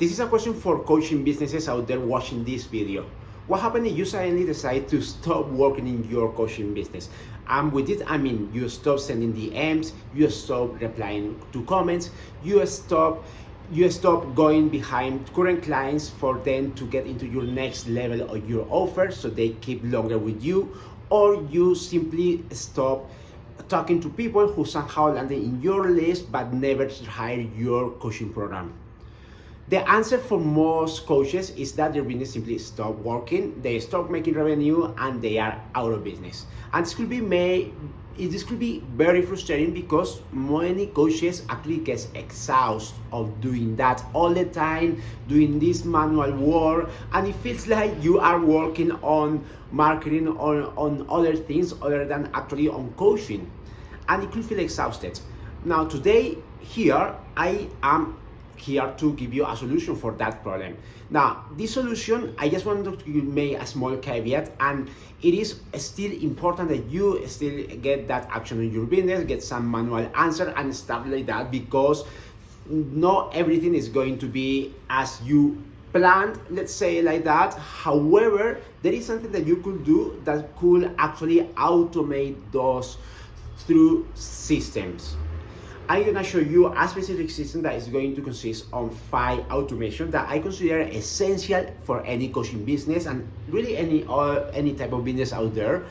This is a question for coaching businesses out there watching this video. What happened if you suddenly decide to stop working in your coaching business? And with it, I mean, you stop sending DMs, you stop replying to comments, you stop going behind current clients for them to get into your next level of your offer so they keep longer with you, or you simply stop talking to people who somehow landed in your list but never hired your coaching program. The answer for most coaches is that their business simply stop working, they stop making revenue, and they are out of business. And this could be very frustrating because many coaches actually get exhausted of doing that all the time, doing this manual work, and it feels like you are working on marketing or on other things other than actually on coaching, and it could feel exhausted. Now today here I am here to give you a solution for that problem. Now, this solution, I just wanted to make a small caveat, and it is still important that you still get that action in your business, get some manual answer and stuff like that, because not everything is going to be as you planned, let's say like that. However, there is something that you could do that could actually automate those through systems. I'm gonna show you a specific system that is going to consist on 5 automation that I consider essential for any coaching business and really any type of business out there.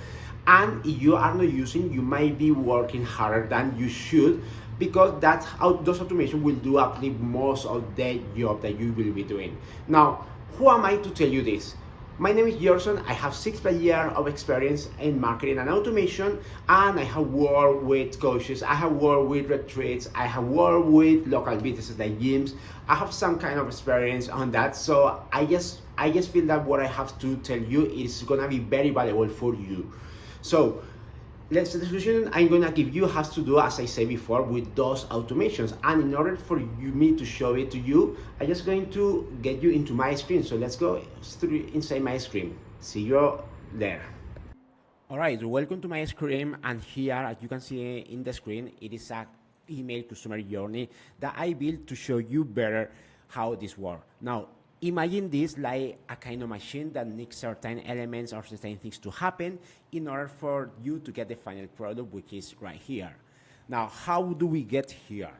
And if you are not using, you might be working harder than you should, because those automation will do actually most of the job that you will be doing. Now, who am I to tell you this? My name is Gerson. I have 6+ years of experience in marketing and automation, and I have worked with coaches, I have worked with retreats, I have worked with local businesses like gyms. I have some kind of experience on that, so I just feel that what I have to tell you is gonna be very valuable for you. So the solution I'm gonna give you has to do, as I said before, with those automations. And in order for me to show it to you, I'm just going to get you into my screen. So let's go inside my screen. See you there. All right, welcome to my screen, and here, as you can see in the screen, it is a email customer journey that I built to show you better how this works. Now, imagine this like a kind of machine that needs certain elements or certain things to happen in order for you to get the final product, which is right here. Now, how do we get here?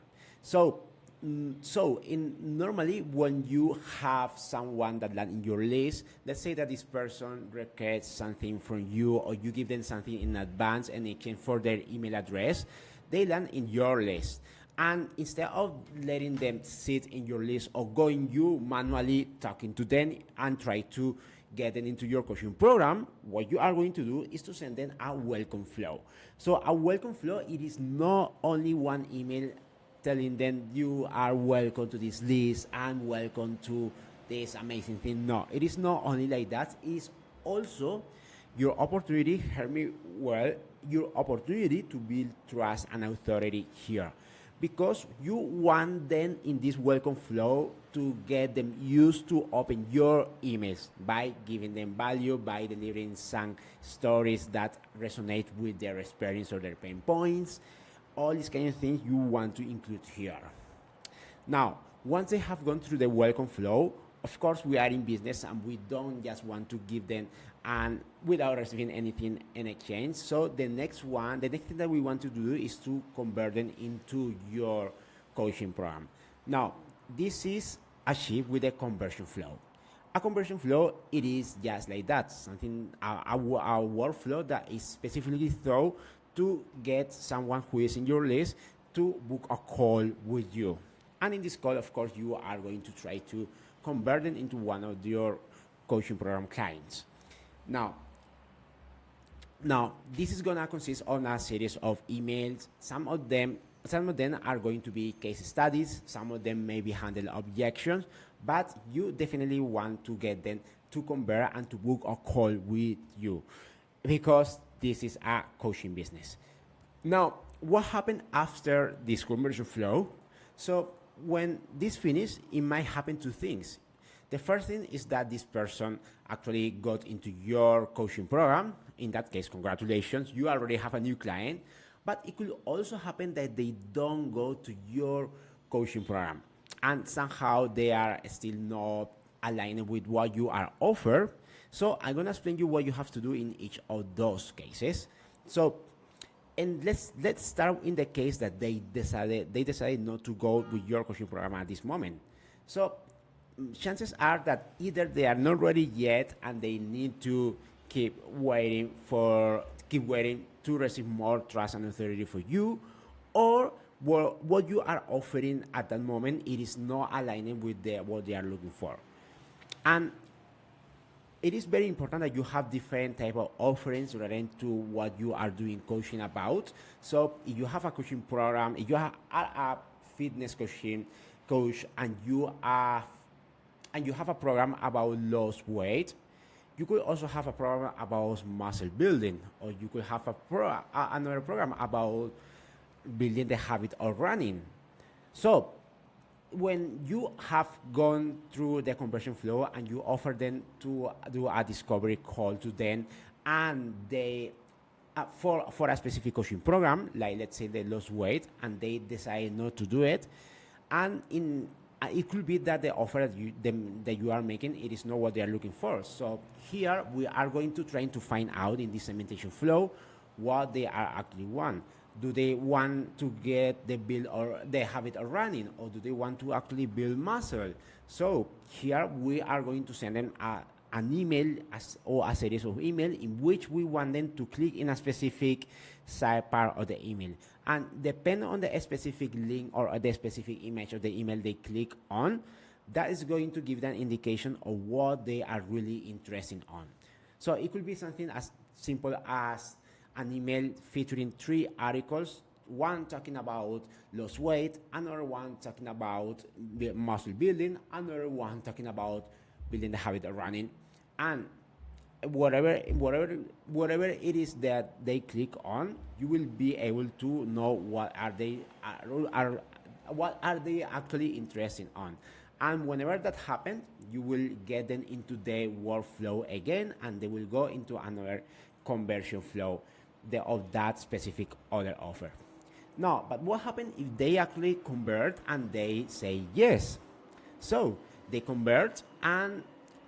Normally when you have someone that lands in your list, let's say that this person requests something from you, or you give them something in advance in exchange for their email address, they land in your list. And instead of letting them sit in your list or going you manually talking to them and try to get them into your coaching program, what you are going to do is to send them a welcome flow. So a welcome flow, it is not only one email telling them you are welcome to this list and welcome to this amazing thing. No, it is not only like that. It is also your opportunity, hear me well, your opportunity to build trust and authority here, because you want them in this welcome flow to get them used to open your emails by giving them value, by delivering some stories that resonate with their experience or their pain points. All these kind of things you want to include here. Now, once they have gone through the welcome flow, of course, we are in business and we don't just want to give them and without receiving anything in exchange. So the next thing that we want to do is to convert them into your coaching program. Now, this is achieved with a conversion flow. A conversion flow, it is just like that, something, a workflow that is specifically thought to get someone who is in your list to book a call with you. And in this call, of course, you are going to try to convert them into one of your coaching program clients. Now, this is gonna consist on a series of emails. Some of them are going to be case studies. Some of them may be handle objections, but you definitely want to get them to convert and to book a call with you, because this is a coaching business. Now, what happened after this conversion flow? So when this finishes, it might happen 2 things. The first thing is that this person actually got into your coaching program. In that case, congratulations, you already have a new client. But it could also happen that they don't go to your coaching program. and somehow they are still not aligned with what you are offered. So I'm gonna explain you what you have to do in each of those cases. So, and let's start in the case that they decided not to go with your coaching program at this moment. So chances are that either they are not ready yet and they need to keep waiting to receive more trust and authority for you, or what you are offering at that moment it is not aligning with what they are looking for. And it is very important that you have different type of offerings related to what you are doing coaching about. So if you have a coaching program, if you are a fitness coaching coach, and you have a program about lost weight, you could also have a program about muscle building, or you could have another program about building the habit of running. So when you have gone through the conversion flow and you offer them to do a discovery call to them, and they for a specific coaching program, like let's say they lost weight and they decide not to do it, and in it could be that the offer that you are making it is not what they are looking for. So here we are going to try to find out in this segmentation flow what they are actually want. Do they want to get the build or the habit of running, or do they want to actually build muscle? So here we are going to send them an email or a series of email in which we want them to click in a specific side part of the email, and depending on the specific link or the specific image of the email they click on, that is going to give them an indication of what they are really interested on. So it could be something as simple as an email featuring 3 articles, one talking about lost weight, another one talking about muscle building, another one talking about building the habit of running, and whatever it is that they click on, you will be able to know what are they actually interested on. And whenever that happens, you will get them into the workflow again, and they will go into another conversion flow of that specific other offer. Now, but what happens if they actually convert and they say yes? So they convert and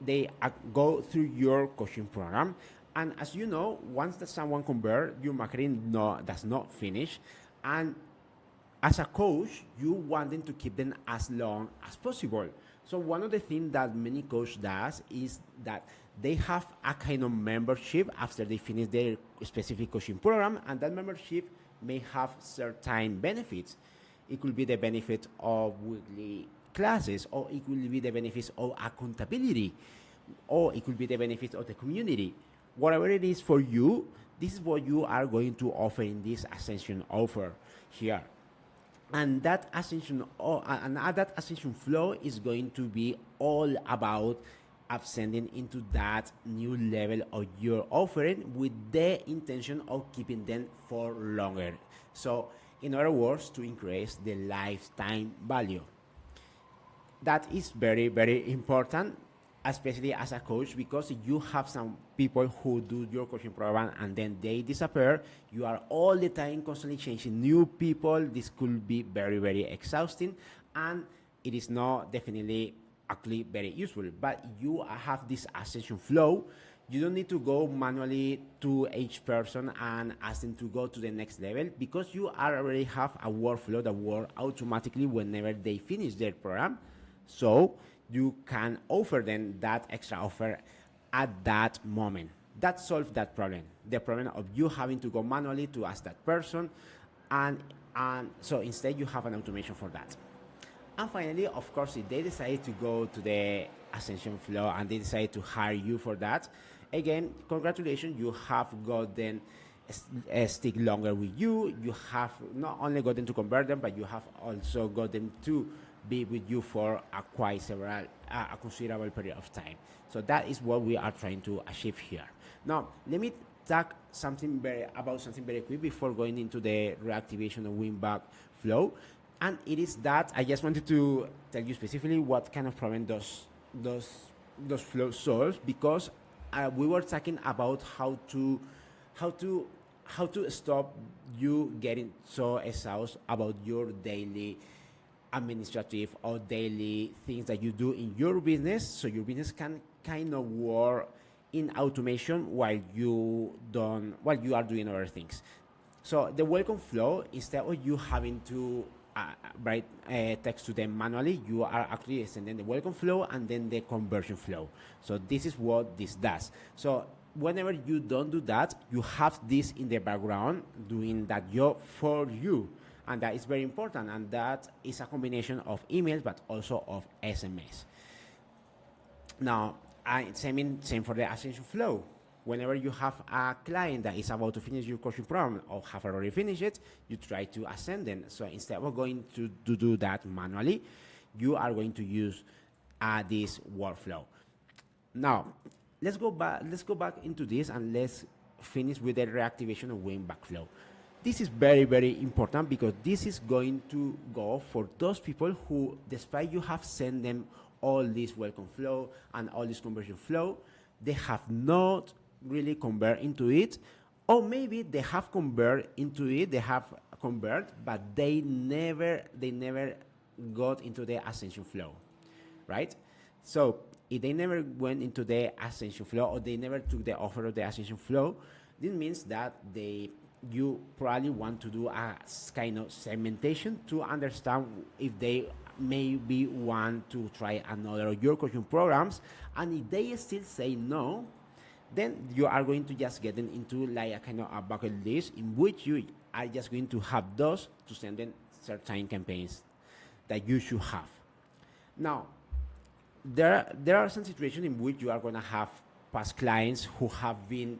they go through your coaching program. And as you know, once that someone converts, your marketing does not finish. And as a coach, you want them to keep them as long as possible. So one of the things that many coaches does is that they have a kind of membership after they finish their specific coaching program, and that membership may have certain benefits. It could be the benefit of weekly classes, or it could be the benefits of accountability, or it could be the benefits of the community. Whatever it is for you, this is what you are going to offer in this Ascension offer here. And that ascension flow is going to be all about ascending into that new level of your offering with the intention of keeping them for longer. So in other words, to increase the lifetime value. That is very, very important, especially as a coach, because if you have some people who do your coaching program and then they disappear, you are all the time constantly changing new people. This could be very, very exhausting, and it is not definitely actually very useful. But you have this ascension flow. You don't need to go manually to each person and ask them to go to the next level, because you already have a workflow that works automatically whenever they finish their program. So you can offer them that extra offer at that moment. That solves that problem, the problem of you having to go manually to ask that person, and so instead you have an automation for that. And finally, of course, if they decide to go to the Ascension flow and they decide to hire you for that, again, congratulations, you have got them stick longer with you. You have not only got them to convert them, but you have also got them to be with you for a considerable period of time. So that is what we are trying to achieve here. Now, let me talk something very quick before going into the reactivation of win-back flow. And it is that I just wanted to tell you specifically what kind of problem those flows solve, because we were talking about how to stop you getting so exhausted about your daily administrative or daily things that you do in your business, so your business can kind of work in automation while you are doing other things. So the welcome flow, instead of you having to write text to them manually, you are actually sending the welcome flow and then the conversion flow. So this is what this does. So whenever you don't do that, you have this in the background doing that job for you. And that is very important. And that is a combination of emails, but also of SMS. Now, same for the ascension flow. Whenever you have a client that is about to finish your coaching program or have already finished it, you try to ascend them. So instead of going to do that manually, you are going to use this workflow. Now, let's go back into this and let's finish with the reactivation of win back flow. This is very, very important because this is going to go for those people who, despite you have sent them all this welcome flow and all this conversion flow, they have not really convert into it, or maybe they have convert into it, but they never got into the ascension flow, right? So if they never went into the ascension flow, or they never took the offer of the ascension flow, this means that you probably want to do a kind of segmentation to understand if they maybe want to try another of your coaching programs. And if they still say no, then you are going to just get them into like a kind of a bucket list in which you are just going to have those to send them certain campaigns that you should have. Now, there are some situations in which you are going to have past clients who have been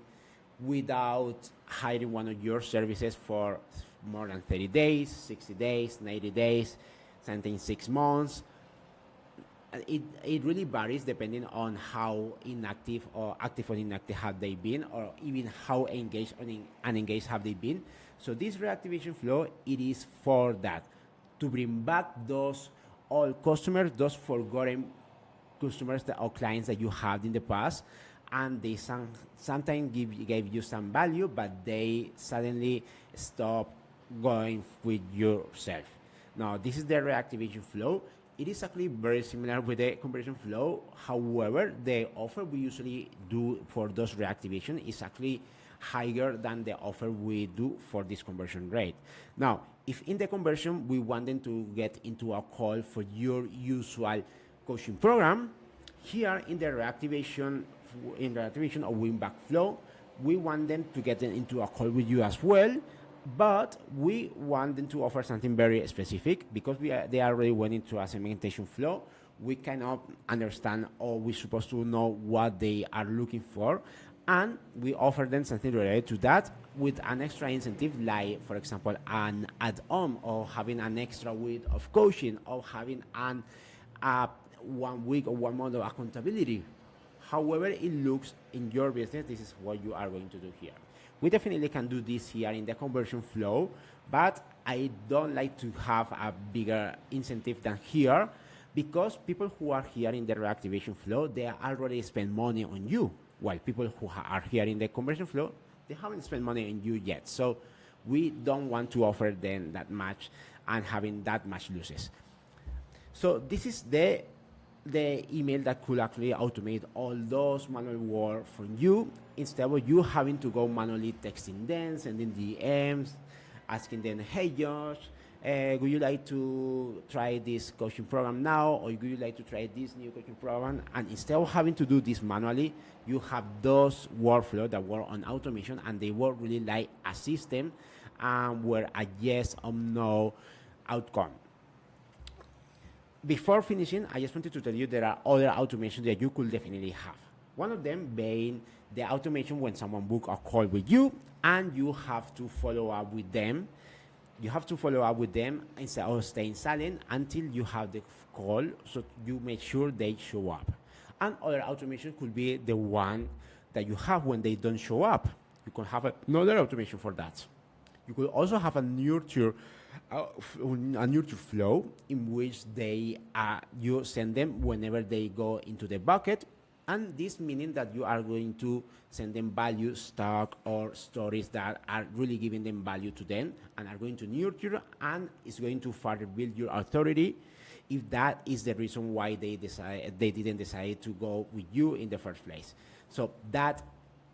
without hiring one of your services for more than 30 days, 60 days, 90 days, something 6 months. It really varies depending on how inactive or active or inactive have they been, or even how engaged or unengaged have they been. So this reactivation flow, it is for that, to bring back those old customers, those forgotten customers or clients that you had in the past, and they sometimes gave you some value, but they suddenly stop going with yourself. Now, this is the reactivation flow. It is actually very similar with the conversion flow. However, the offer we usually do for those reactivation is actually higher than the offer we do for this conversion rate. Now, if in the conversion we want them to get into a call for your usual coaching program, here in the reactivation of win back flow, we want them to get into a call with you as well, but we want them to offer something very specific because they already went into a segmentation flow. We cannot understand, or we're supposed to know what they are looking for, and we offer them something related to that with an extra incentive, like, for example, an add-on, or having an extra week of coaching, or having 1 week or 1 month of accountability. However it looks in your business, this is what you are going to do here. We definitely can do this here in the conversion flow, but I don't like to have a bigger incentive than here, because people who are here in the reactivation flow, they already spend money on you, while people who are here in the conversion flow, they haven't spent money on you yet. So we don't want to offer them that much and having that much losses. So this is the email that could actually automate all those manual work for you, instead of you having to go manually texting them, sending DMs, asking them, hey Josh, would you like to try this coaching program now, or would you like to try this new coaching program? And instead of having to do this manually, you have those workflows that work on automation, and they work really like a system where a yes or no outcome. Before finishing, I just wanted to tell you there are other automations that you could definitely have. One of them being the automation when someone book a call with you and you have to follow up with them. You have to follow up with them instead of staying silent until you have the call, so you make sure they show up. And other automation could be the one that you have when they don't show up. You can have another automation for that. You could also have a nurture flow in which you send them whenever they go into the bucket, And this meaning that you are going to send them value, stock, or stories that are really giving them value to them and are going to nurture and is going to further build your authority, if that is the reason why they didn't decide to go with you in the first place. So that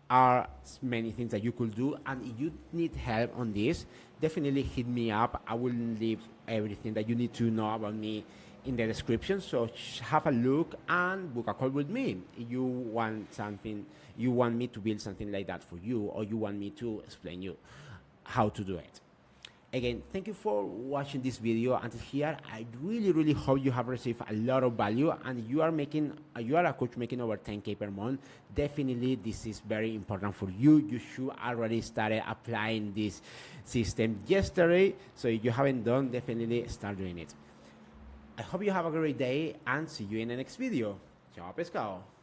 are many things that you could do, and if you need help on this, definitely hit me up. I will leave everything that you need to know about me in the description, so have a look and book a call with me if you want something, you want me to build something like that for you, or you want me to explain you how to do it. Again, thank you for watching this video until here. I really hope you have received a lot of value, and you are a coach making over 10K per month. Definitely this is very important for you. You should already started applying this system yesterday, so if you haven't done, definitely start doing it. I hope you have a great day and see you in the next video. Ciao pescado.